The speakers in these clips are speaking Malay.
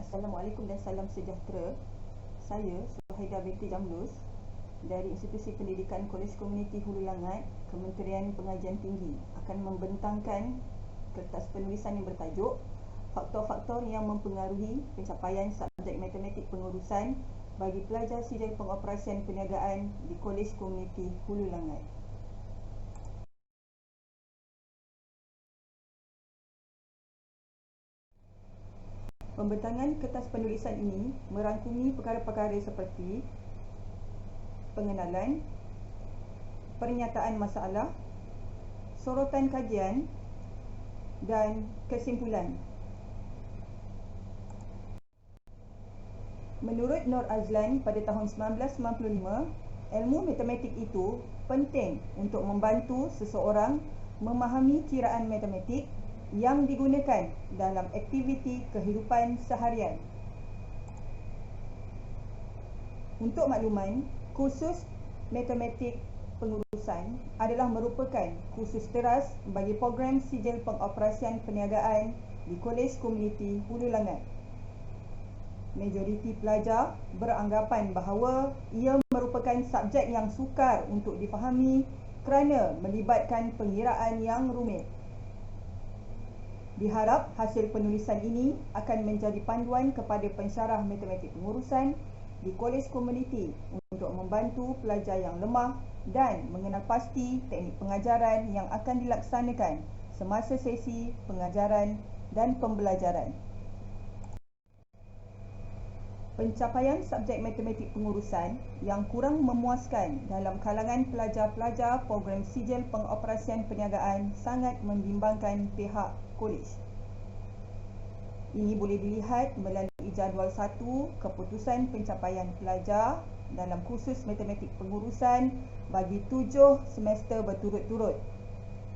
Assalamualaikum dan salam sejahtera. Saya Suhaidah binti Jamlus dari Institusi Pendidikan Kolej Komuniti Hulu Langat, Kementerian Pengajian Tinggi akan membentangkan kertas penulisan yang bertajuk Faktor-faktor yang mempengaruhi pencapaian subjek matematik pengurusan bagi pelajar sijil pengoperasian perniagaan di Kolej Komuniti Hulu Langat. Pembentangan kertas penulisan ini merangkumi perkara-perkara seperti pengenalan, pernyataan masalah, sorotan kajian dan kesimpulan. Menurut Nur Azlan pada tahun 1995, ilmu matematik itu penting untuk membantu seseorang memahami kiraan matematik yang digunakan dalam aktiviti kehidupan seharian. Untuk makluman, kursus matematik pengurusan adalah merupakan kursus teras bagi program sijil pengoperasian perniagaan di Kolej Komuniti Hulu Langat. Majoriti pelajar beranggapan bahawa ia merupakan subjek yang sukar untuk difahami kerana melibatkan pengiraan yang rumit. Diharap hasil penulisan ini akan menjadi panduan kepada pensyarah matematik pengurusan di kolej komuniti untuk membantu pelajar yang lemah dan mengenal pasti teknik pengajaran yang akan dilaksanakan semasa sesi pengajaran dan pembelajaran. Pencapaian subjek matematik pengurusan yang kurang memuaskan dalam kalangan pelajar-pelajar program sijil pengoperasian perniagaan sangat membimbangkan pihak kolej. Ini boleh dilihat melalui jadual 1 keputusan pencapaian pelajar dalam kursus matematik pengurusan bagi 7 semester berturut-turut.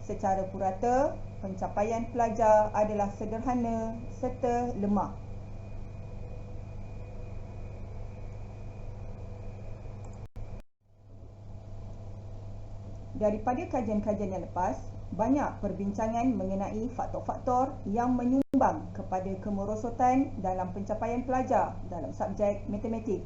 Secara purata, pencapaian pelajar adalah sederhana serta lemah. Daripada kajian-kajian yang lepas, banyak perbincangan mengenai faktor-faktor yang menyumbang kepada kemerosotan dalam pencapaian pelajar dalam subjek matematik.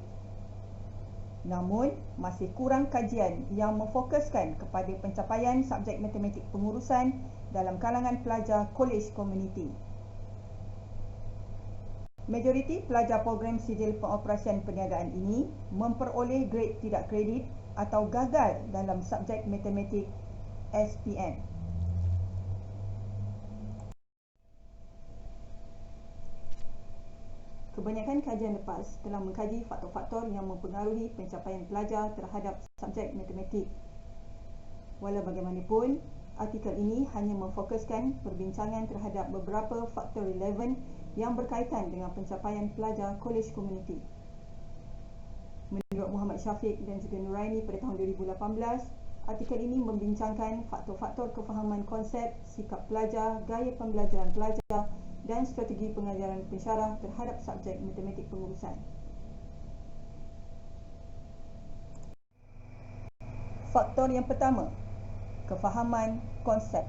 Namun, masih kurang kajian yang memfokuskan kepada pencapaian subjek matematik pengurusan dalam kalangan pelajar kolej komuniti. Majoriti pelajar program sijil pengoperasian perniagaan ini memperoleh grade tidak kredit atau gagal dalam subjek matematik SPM. Kebanyakan kajian lepas telah mengkaji faktor-faktor yang mempengaruhi pencapaian pelajar terhadap subjek matematik. Walau bagaimanapun, artikel ini hanya memfokuskan perbincangan terhadap beberapa faktor relevan yang berkaitan dengan pencapaian pelajar kolej komuniti. Menurut Muhammad Syafiq dan juga Nuraini pada tahun 2018, artikel ini membincangkan faktor-faktor kefahaman konsep, sikap pelajar, gaya pembelajaran pelajar dan strategi pengajaran pensyarah terhadap subjek matematik pengurusan. Faktor yang pertama, kefahaman konsep.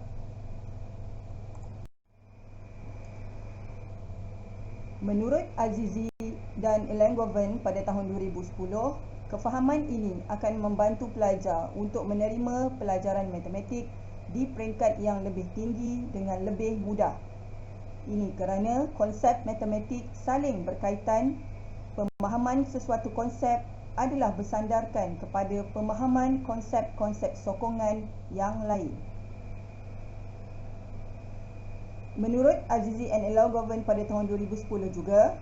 Menurut Azizi dan Elangovan pada tahun 2010, kefahaman ini akan membantu pelajar untuk menerima pelajaran matematik di peringkat yang lebih tinggi dengan lebih mudah. Ini kerana konsep matematik saling berkaitan. Pemahaman sesuatu konsep adalah bersandarkan kepada pemahaman konsep-konsep sokongan yang lain. Menurut Azizi and Elangovan pada tahun 2010 juga,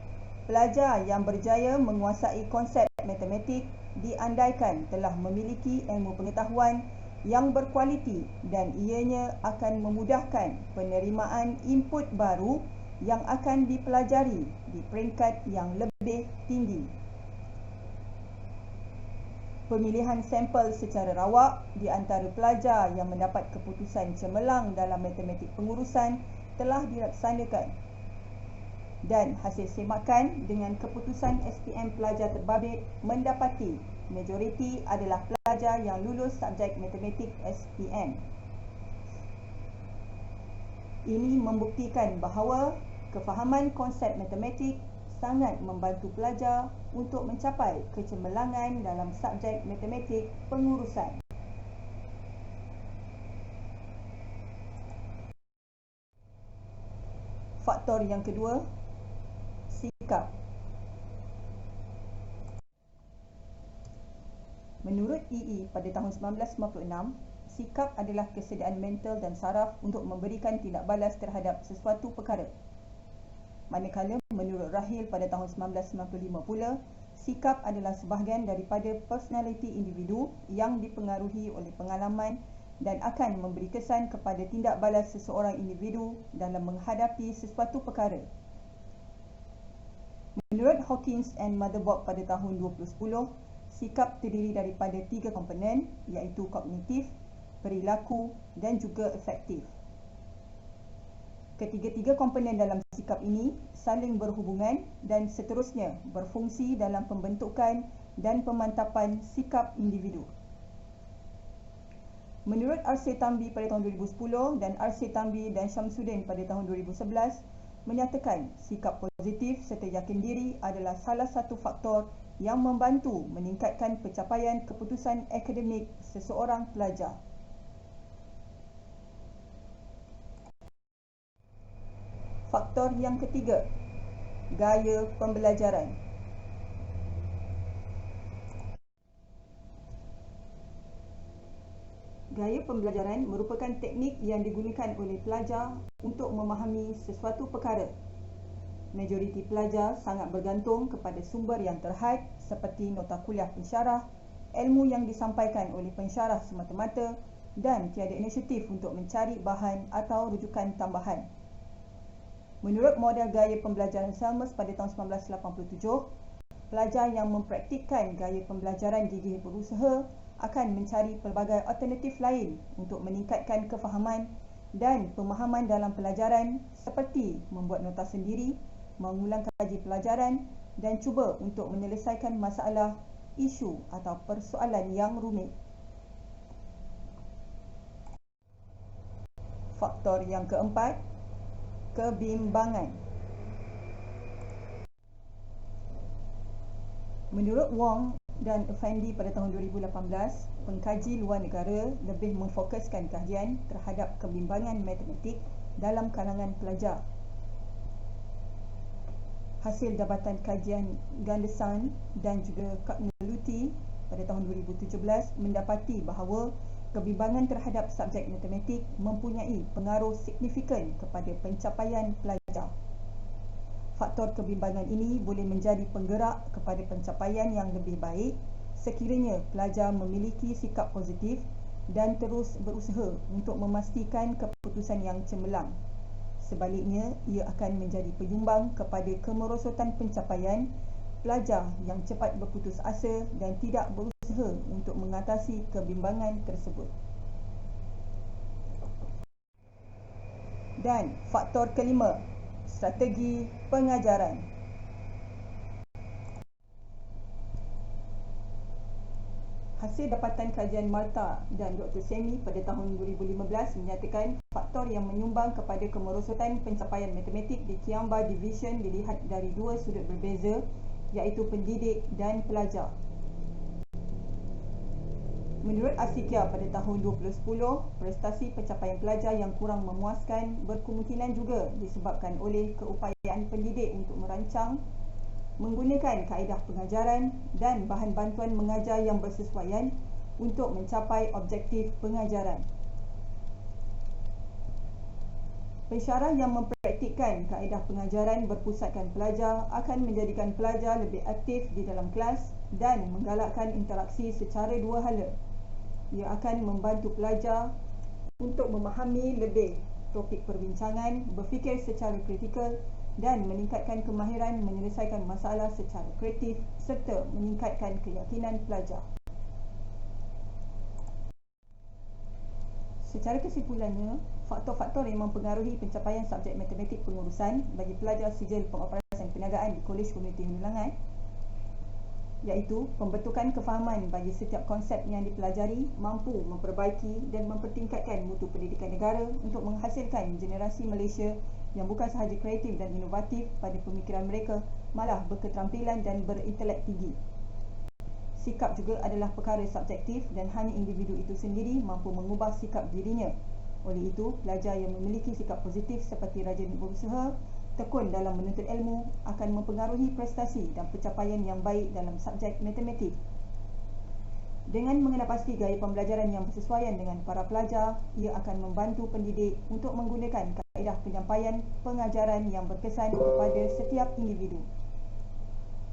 pelajar yang berjaya menguasai konsep matematik diandaikan telah memiliki ilmu pengetahuan yang berkualiti dan ianya akan memudahkan penerimaan input baru yang akan dipelajari di peringkat yang lebih tinggi. Pemilihan sampel secara rawak di antara pelajar yang mendapat keputusan cemerlang dalam matematik pengurusan telah dilaksanakan dan hasil semakan dengan keputusan SPM pelajar terbabit mendapati majoriti adalah pelajar yang lulus subjek matematik SPM. Ini membuktikan bahawa kefahaman konsep matematik sangat membantu pelajar untuk mencapai kecemerlangan dalam subjek matematik pengurusan. Faktor yang kedua, sikap. Menurut EE pada tahun 1996, sikap adalah kesediaan mental dan saraf untuk memberikan tindak balas terhadap sesuatu perkara. Manakala menurut Rahil pada tahun 1995 pula, sikap adalah sebahagian daripada personaliti individu yang dipengaruhi oleh pengalaman dan akan memberi kesan kepada tindak balas seseorang individu dalam menghadapi sesuatu perkara. Menurut Hawkins and Motherboard pada tahun 2010, sikap terdiri daripada 3 komponen, iaitu kognitif, perilaku dan juga afektif. Ketiga-tiga komponen dalam sikap ini saling berhubungan dan seterusnya berfungsi dalam pembentukan dan pemantapan sikap individu. Menurut R.C. Tambi pada tahun 2010 dan R.C. Tambi dan Syamsuddin pada tahun 2011 menyatakan sikap positif serta yakin diri adalah salah satu faktor yang membantu meningkatkan pencapaian keputusan akademik seseorang pelajar. Faktor yang ketiga, gaya pembelajaran. Gaya pembelajaran merupakan teknik yang digunakan oleh pelajar untuk memahami sesuatu perkara. Majoriti pelajar sangat bergantung kepada sumber yang terhad seperti nota kuliah pensyarah, ilmu yang disampaikan oleh pensyarah semata-mata dan tiada inisiatif untuk mencari bahan atau rujukan tambahan. Menurut model gaya pembelajaran Selmers pada tahun 1987, pelajar yang mempraktikkan gaya pembelajaran gigih berusaha akan mencari pelbagai alternatif lain untuk meningkatkan kefahaman dan pemahaman dalam pelajaran seperti membuat nota sendiri, mengulang kaji pelajaran dan cuba untuk menyelesaikan masalah, isu atau persoalan yang rumit. Faktor yang keempat, kebimbangan. Menurut Wong dan Effendi pada tahun 2018, pengkaji luar negara lebih memfokuskan kajian terhadap kebimbangan matematik dalam kalangan pelajar. Hasil Jabatan Kajian Gunderson dan juga Cogniluti pada tahun 2017 mendapati bahawa kebimbangan terhadap subjek matematik mempunyai pengaruh signifikan kepada pencapaian pelajar. Faktor kebimbangan ini boleh menjadi penggerak kepada pencapaian yang lebih baik sekiranya pelajar memiliki sikap positif dan terus berusaha untuk memastikan keputusan yang cemerlang. Sebaliknya, ia akan menjadi penyumbang kepada kemerosotan pencapaian pelajar yang cepat berputus asa dan tidak berusaha untuk mengatasi kebimbangan tersebut. Dan faktor kelima, strategi pengajaran. Hasil dapatan kajian Marta dan Dr. Semi pada tahun 2015 menyatakan faktor yang menyumbang kepada kemerosotan pencapaian matematik di Kiamba Division dilihat dari dua sudut berbeza, iaitu pendidik dan pelajar. Menurut Asikia pada tahun 2010, prestasi pencapaian pelajar yang kurang memuaskan berkemungkinan juga disebabkan oleh keupayaan pendidik untuk merancang, menggunakan kaedah pengajaran dan bahan bantuan mengajar yang bersesuaian untuk mencapai objektif pengajaran. Pensyarah yang mempraktikkan kaedah pengajaran berpusatkan pelajar akan menjadikan pelajar lebih aktif di dalam kelas dan menggalakkan interaksi secara dua hala. Ia akan membantu pelajar untuk memahami lebih topik perbincangan, berfikir secara kritikal dan meningkatkan kemahiran menyelesaikan masalah secara kreatif serta meningkatkan keyakinan pelajar. Secara kesimpulannya, faktor-faktor yang mempengaruhi pencapaian subjek matematik pengurusan bagi pelajar sijil pengoperasian perniagaan di Kolej Komuniti Ulangan iaitu pembentukan kefahaman bagi setiap konsep yang dipelajari mampu memperbaiki dan mempertingkatkan mutu pendidikan negara untuk menghasilkan generasi Malaysia yang bukan sahaja kreatif dan inovatif pada pemikiran mereka, malah berketerampilan dan berintelek tinggi. Sikap juga adalah perkara subjektif dan hanya individu itu sendiri mampu mengubah sikap dirinya. Oleh itu, pelajar yang memiliki sikap positif seperti rajin berusaha, tekun dalam menuntut ilmu akan mempengaruhi prestasi dan pencapaian yang baik dalam subjek matematik. Dengan mengenal pasti gaya pembelajaran yang bersesuaian dengan para pelajar, ia akan membantu pendidik untuk menggunakan kaedah penyampaian pengajaran yang berkesan kepada setiap individu.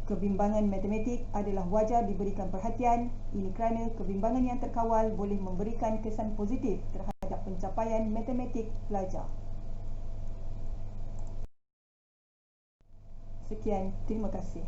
Kebimbangan matematik adalah wajar diberikan perhatian, ini kerana kebimbangan yang terkawal boleh memberikan kesan positif terhadap pencapaian matematik pelajar. Sekian, terima kasih.